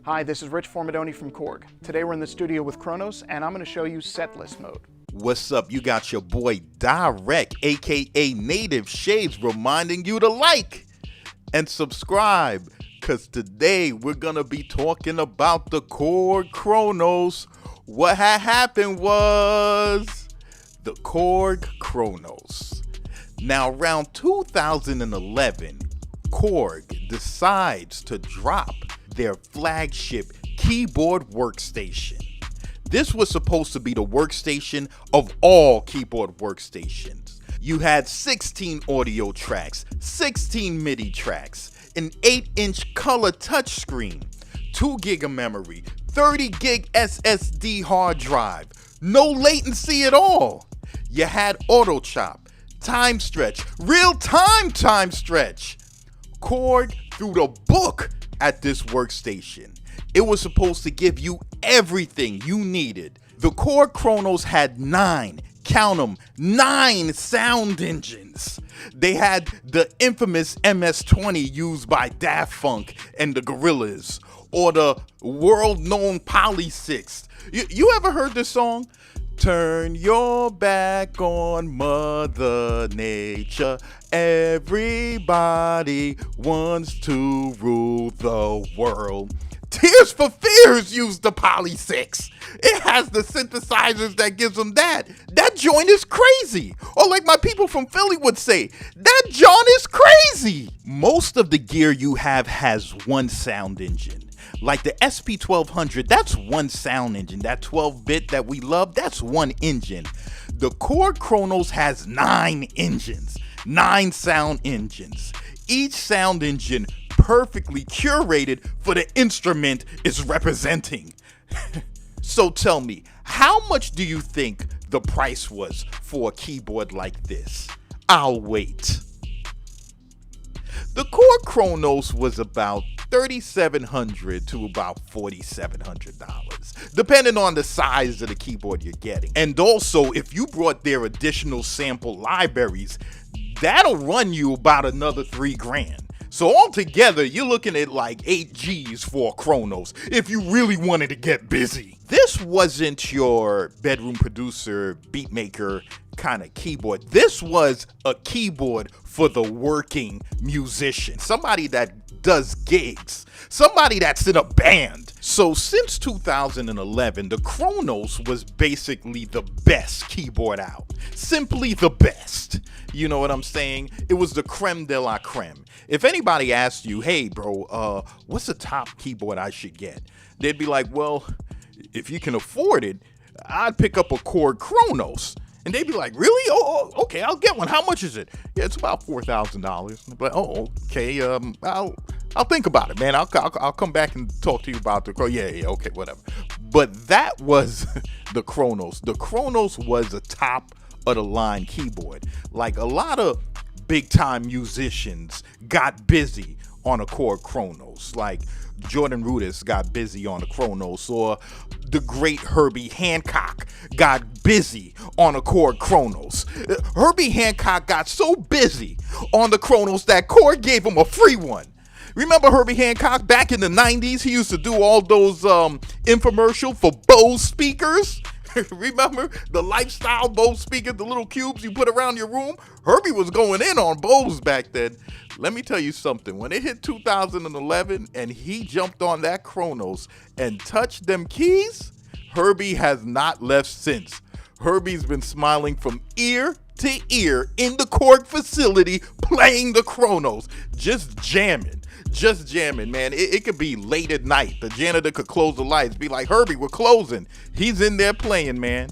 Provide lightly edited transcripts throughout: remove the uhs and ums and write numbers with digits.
Hi, this is Rich Formidoni from Korg. Today we're in the studio with Kronos, and I'm going to show you setlist mode. What's up? You got your boy Dyreck, aka Native Shades, reminding you to like and subscribe, because today we're going to be talking about the Korg Kronos. What had happened was the Korg Kronos. Now, around 2011, Korg decides to drop their flagship keyboard workstation. This was supposed to be the workstation of all keyboard workstations. You had 16 audio tracks, 16 MIDI tracks, an 8-inch color touchscreen, 2 gig of memory, 30 gig SSD hard drive, no latency at all. You had auto chop, time stretch, real-time time stretch. Korg threw the book at this workstation. It was supposed to give you everything you needed. The Korg Kronos had 9 sound engines. They had the infamous MS-20 used by Daft Punk and the Gorillaz, or the world-known Poly 6. You ever heard this song? Turn your back on Mother Nature. Everybody wants to rule the world. Tears for Fears used the Poly 6. It has the synthesizers that gives them that. That joint is crazy. Or like my people from Philly would say, that joint is crazy. Most of the gear you have has one sound engine. Like the SP1200, that's one sound engine. That 12-bit that we love, that's one engine. The Korg Kronos has 9 engines, 9 sound engines. Each sound engine perfectly curated for the instrument it's representing. So tell me, how much do you think the price was for a keyboard like this? I'll wait. The Korg Kronos was about $3,700 to about $4,700, depending on the size of the keyboard you're getting. And also, if you brought their additional sample libraries, that'll run you about another $3,000. So altogether, you're looking at like 8 G's for a Kronos if you really wanted to get busy. This wasn't your bedroom producer, beat maker kind of keyboard. This was a keyboard for the working musician, somebody that does gigs, somebody that's in a band. So since 2011, the Kronos was basically the best keyboard out. Simply the best. You know what I'm saying? It was the creme de la creme. If anybody asked you, hey bro, what's the top keyboard I should get? They'd be like, well, if you can afford it, I'd pick up a Korg Kronos. And they'd be like, really? Oh, okay, I'll get one. How much is it? Yeah, it's about $4,000. I'd be like, oh, okay. I'll think about it, man. I'll come back and talk to you about the Kronos. Yeah, okay, whatever. But that was the Kronos. The Kronos was a top of the line keyboard. Like a lot of big time musicians got busy on a Korg Kronos. Like Jordan Rudess got busy on the Kronos, or the great Herbie Hancock got busy on a Korg Kronos. Herbie Hancock got so busy on the Kronos that Korg gave him a free one. Remember Herbie Hancock back in the 90s? He used to do all those infomercial for Bose speakers. Remember the lifestyle Bose speakers, the little cubes you put around your room? Herbie was going in on Bose back then. Let me tell you something. When it hit 2011 and he jumped on that Kronos and touched them keys, Herbie has not left since. Herbie's been smiling from ear to ear in the Korg facility playing the Kronos, just jamming, man. It could be late at night. The janitor could close the lights, be like, Herbie, we're closing. He's in there playing, man.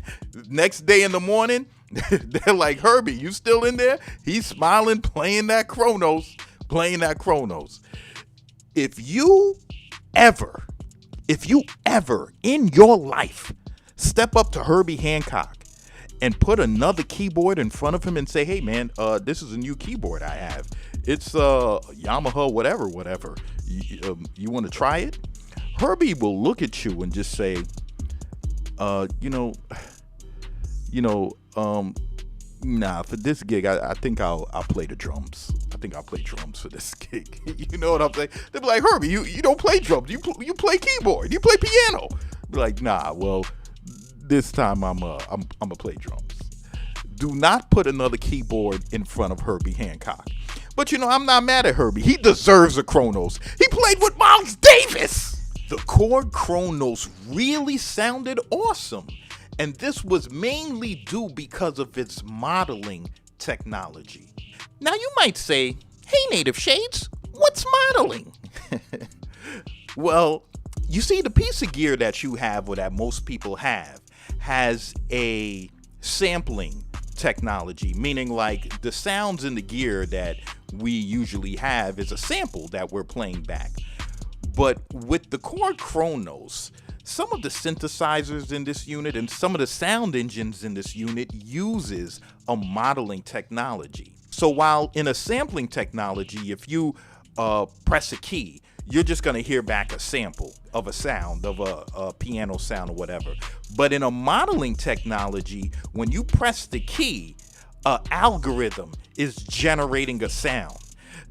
Next day in the morning, they're like, Herbie, you still in there? He's smiling, playing that Kronos. If you ever in your life step up to Herbie Hancock and put another keyboard in front of him and say, hey man, this is a new keyboard I have. It's Yamaha, whatever. You want to try it? Herbie will look at you and just say, nah, for this gig, I think I'll play the drums. think I'll play drums for this gig. You know what I'm saying? They'll be like, Herbie, you don't play drums. You play keyboard. You play piano. Be like, nah, well, this time I'm gonna play drums. Do not put another keyboard in front of Herbie Hancock. But I'm not mad at Herbie. He deserves a Kronos. He played with Miles Davis. The Korg Kronos really sounded awesome. And this was mainly due because of its modeling technology. Now you might say, hey Native Shades, what's modeling? Well, you see, the piece of gear that you have, or that most people have, has a sampling technology, meaning like the sounds in the gear that we usually have is a sample that we're playing back. But with the Korg Kronos, some of the synthesizers in this unit and some of the sound engines in this unit uses a modeling technology. So while in a sampling technology, if you press a key, you're just going to hear back a sample of a sound, of a piano sound or whatever. But in a modeling technology, when you press the key, an algorithm is generating a sound.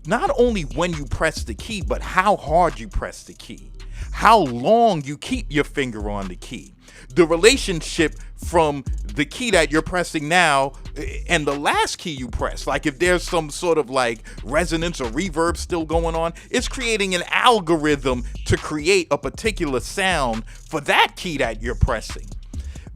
Not only when you press the key, but how hard you press the key, how long you keep your finger on the key, the relationship from the key that you're pressing now and the last key you press. Like if there's some sort of like resonance or reverb still going on, it's creating an algorithm to create a particular sound for that key that you're pressing.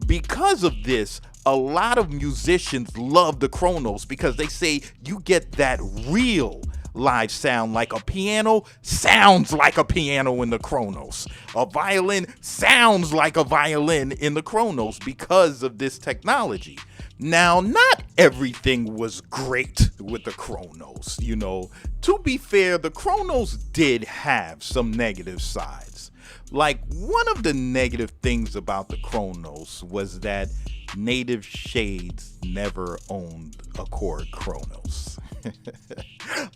Because of this, a lot of musicians love the Kronos because they say you get that real live sound. Like a piano sounds like a piano in the Kronos. A violin sounds like a violin in the Kronos because of this technology. Now, not everything was great with the Kronos. To be fair, the Kronos did have some negative sides. Like, one of the negative things about the Kronos was that Native Shades never owned a Korg Kronos.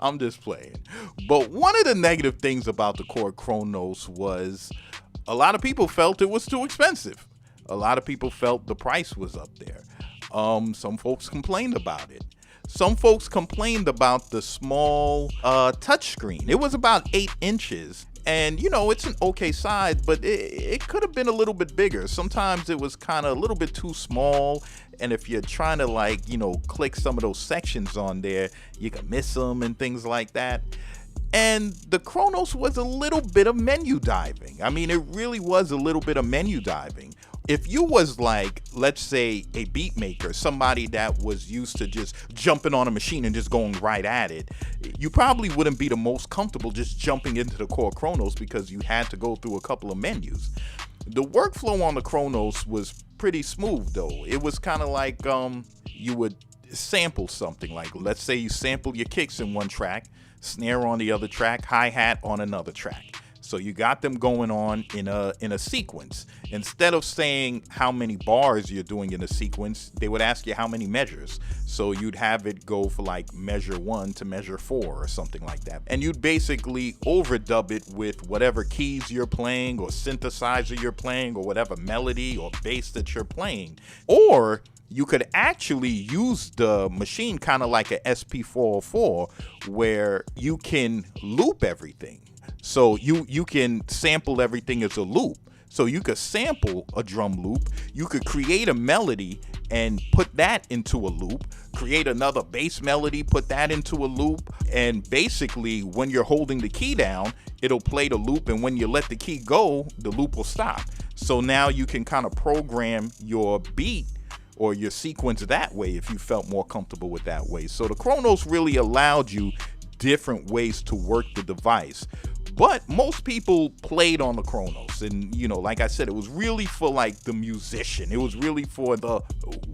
I'm just playing. But one of the negative things about the Korg Kronos was a lot of people felt it was too expensive. A lot of people felt the price was up there. Some folks complained about it. Some folks complained about the small touchscreen. It was about 8 inches. And, it's an okay size, but it could have been a little bit bigger. Sometimes it was kind of a little bit too small. And if you're trying to click some of those sections on there, you can miss them and things like that. And the Kronos was a little bit of menu diving. I mean, it really was a little bit of menu diving. If you was like, let's say, a beat maker, somebody that was used to just jumping on a machine and just going right at it, you probably wouldn't be the most comfortable just jumping into the Korg Kronos because you had to go through a couple of menus. The workflow on the Kronos was pretty smooth though. It was kind of like you would sample something. Like, let's say you sample your kicks in one track, snare on the other track, hi-hat on another track. So you got them going on in a sequence. Instead of saying how many bars you're doing in a sequence, they would ask you how many measures. So you'd have it go for like measure 1 to measure 4 or something like that. And you'd basically overdub it with whatever keys you're playing or synthesizer you're playing or whatever melody or bass that you're playing. Or you could actually use the machine kind of like a SP404 where you can loop everything. So you can sample everything as a loop. So you could sample a drum loop, you could create a melody and put that into a loop, create another bass melody, put that into a loop, and basically when you're holding the key down, it'll play the loop, and when you let the key go, the loop will stop. So now you can kind of program your beat or your sequence that way if you felt more comfortable with that way. So the Kronos really allowed you different ways to work the device. But most people played on the Kronos, and like I said, it was really for like the musician. It was really for the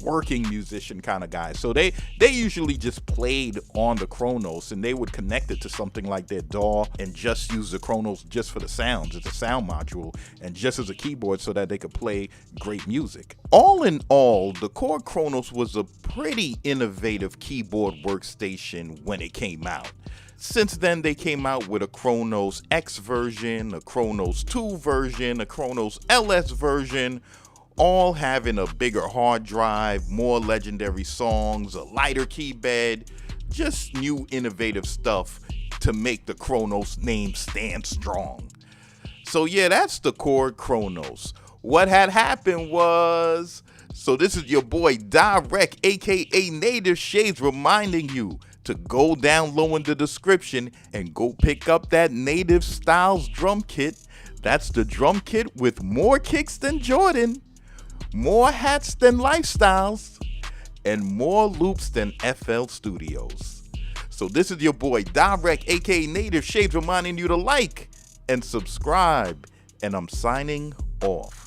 working musician kind of guys. So they usually just played on the Kronos, and they would connect it to something like their DAW and just use the Kronos just for the sounds. It's a sound module and just as a keyboard so that they could play great music. All in all, the Korg Kronos was a pretty innovative keyboard workstation when it came out. Since then, they came out with a Kronos X version, a Kronos 2 version, a Kronos LS version, all having a bigger hard drive, more legendary songs, a lighter key bed. Just new innovative stuff to make the Kronos name stand strong. So yeah, that's the Korg Kronos. What had happened was, so this is your boy Dyreck, aka Native Shades, reminding you to go down low in the description and go pick up that Native Styles drum kit. That's the drum kit with more kicks than Jordan, more hats than Lifestyles, and more loops than FL Studios. So this is your boy Dyreck, aka Native Shades, reminding you to like and subscribe. And I'm signing off.